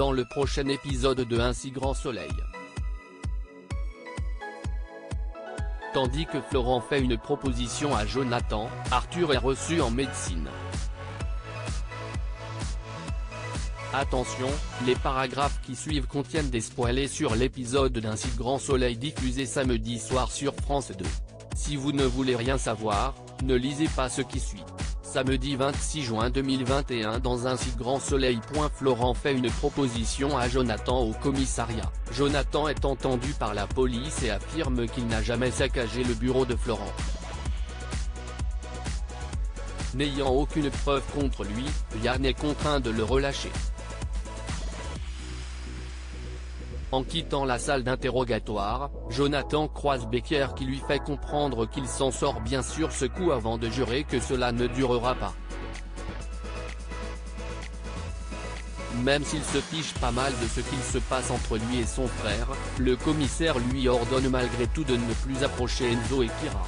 dans le prochain épisode de Un si grand soleil. Tandis que Florent fait une proposition à Jonathan, Arthur est reçu en médecine. Attention, les paragraphes qui suivent contiennent des spoilers sur l'épisode d'Un si grand soleil diffusé samedi soir sur France 2. Si vous ne voulez rien savoir, ne lisez pas ce qui suit. Samedi 26 juin 2021 dans Un si grand soleil. Florent fait une proposition à Jonathan au commissariat. Jonathan est entendu par la police et affirme qu'il n'a jamais saccagé le bureau de Florent. N'ayant aucune preuve contre lui, Yann est contraint de le relâcher. En quittant la salle d'interrogatoire, Jonathan croise Becker qui lui fait comprendre qu'il s'en sort bien sur ce coup avant de jurer que cela ne durera pas. Même s'il se fiche pas mal de ce qu'il se passe entre lui et son frère, le commissaire lui ordonne malgré tout de ne plus approcher Enzo et Kira.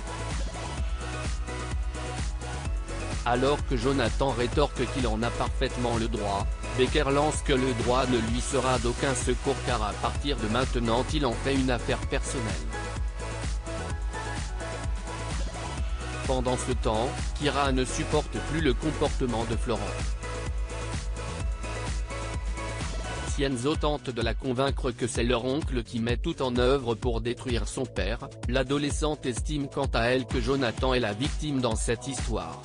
Alors que Jonathan rétorque qu'il en a parfaitement le droit, Becker lance que le droit ne lui sera d'aucun secours car à partir de maintenant il en fait une affaire personnelle. Pendant ce temps, Kira ne supporte plus le comportement de Florent. Si Enzo tente de la convaincre que c'est leur oncle qui met tout en œuvre pour détruire son père, l'adolescente estime quant à elle que Jonathan est la victime dans cette histoire.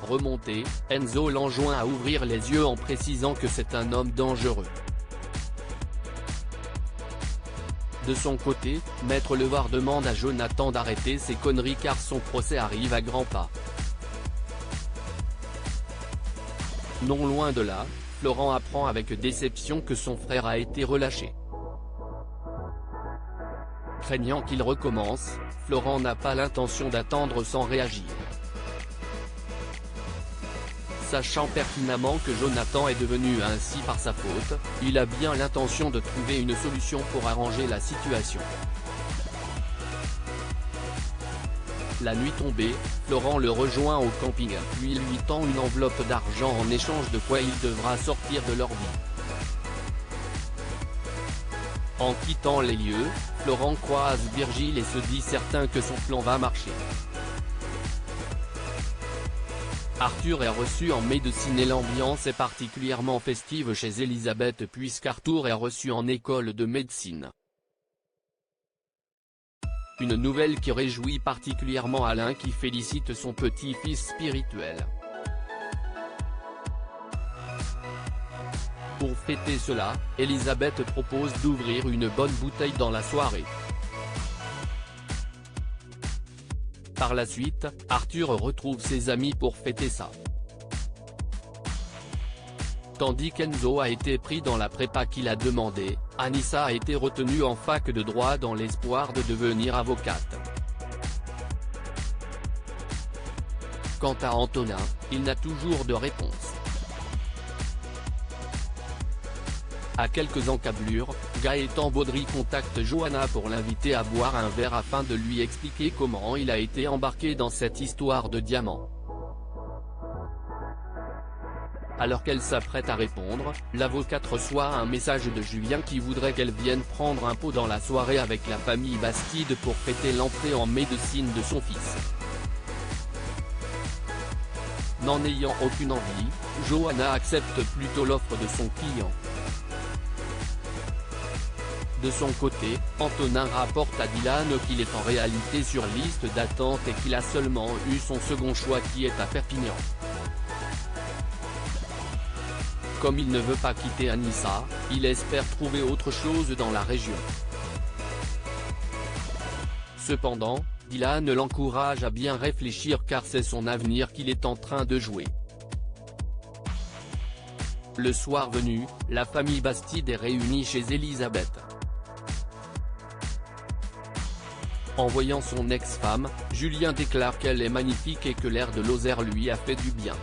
Remonté, Enzo l'enjoint à ouvrir les yeux en précisant que c'est un homme dangereux. De son côté, Maître Levar demande à Jonathan d'arrêter ses conneries car son procès arrive à grands pas. Non loin de là, Florent apprend avec déception que son frère a été relâché. Craignant qu'il recommence, Florent n'a pas l'intention d'attendre sans réagir. Sachant pertinemment que Jonathan est devenu ainsi par sa faute, il a bien l'intention de trouver une solution pour arranger la situation. La nuit tombée, Florent le rejoint au camping puis lui tend une enveloppe d'argent en échange de quoi il devra sortir de leur vie. En quittant les lieux, Florent croise Virgile et se dit certain que son plan va marcher. Arthur est reçu en médecine et l'ambiance est particulièrement festive chez Elisabeth puisqu'Arthur est reçu en école de médecine. Une nouvelle qui réjouit particulièrement Alain qui félicite son petit-fils spirituel. Pour fêter cela, Elisabeth propose d'ouvrir une bonne bouteille dans la soirée. Par la suite, Arthur retrouve ses amis pour fêter ça. Tandis qu'Enzo a été pris dans la prépa qu'il a demandé, Anissa a été retenue en fac de droit dans l'espoir de devenir avocate. Quant à Antonin, il n'a toujours de réponse. À quelques encablures, Gaëtan Baudry contacte Johanna pour l'inviter à boire un verre afin de lui expliquer comment il a été embarqué dans cette histoire de diamants. Alors qu'elle s'apprête à répondre, l'avocate reçoit un message de Julien qui voudrait qu'elle vienne prendre un pot dans la soirée avec la famille Bastide pour fêter l'entrée en médecine de son fils. N'en ayant aucune envie, Johanna accepte plutôt l'offre de son client. De son côté, Antonin rapporte à Dylan qu'il est en réalité sur liste d'attente et qu'il a seulement eu son second choix qui est à Perpignan. Comme il ne veut pas quitter Anissa, il espère trouver autre chose dans la région. Cependant, Dylan l'encourage à bien réfléchir car c'est son avenir qu'il est en train de jouer. Le soir venu, la famille Bastide est réunie chez Elisabeth. En voyant son ex-femme, Julien déclare qu'elle est magnifique et que l'air de Lozère lui a fait du bien.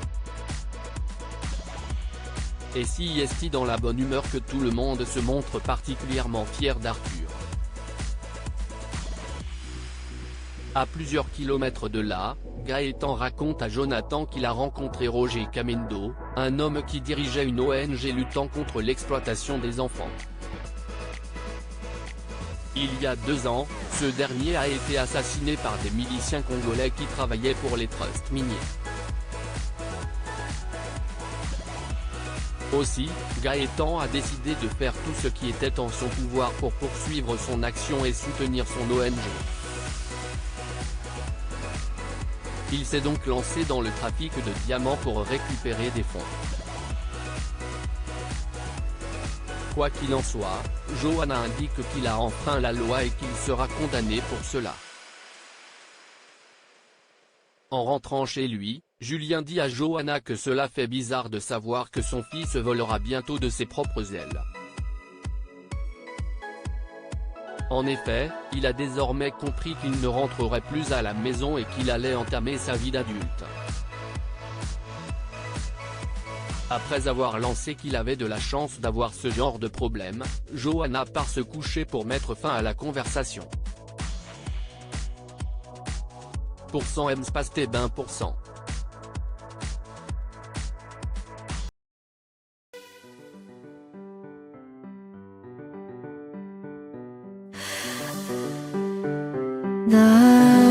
Et si est dans la bonne humeur que tout le monde se montre particulièrement fier d'Arthur. À plusieurs kilomètres de là, Gaëtan raconte à Jonathan qu'il a rencontré Roger Camendo, un homme qui dirigeait une ONG luttant contre l'exploitation des enfants. Il y a 2 ans, ce dernier a été assassiné par des miliciens congolais qui travaillaient pour les trusts miniers. Aussi, Gaëtan a décidé de faire tout ce qui était en son pouvoir pour poursuivre son action et soutenir son ONG. Il s'est donc lancé dans le trafic de diamants pour récupérer des fonds. Quoi qu'il en soit, Johanna indique qu'il a enfreint la loi et qu'il sera condamné pour cela. En rentrant chez lui, Julien dit à Johanna que cela fait bizarre de savoir que son fils volera bientôt de ses propres ailes. En effet, il a désormais compris qu'il ne rentrerait plus à la maison et qu'il allait entamer sa vie d'adulte. Après avoir lancé qu'il avait de la chance d'avoir ce genre de problème, Johanna part se coucher pour mettre fin à la conversation. %. 나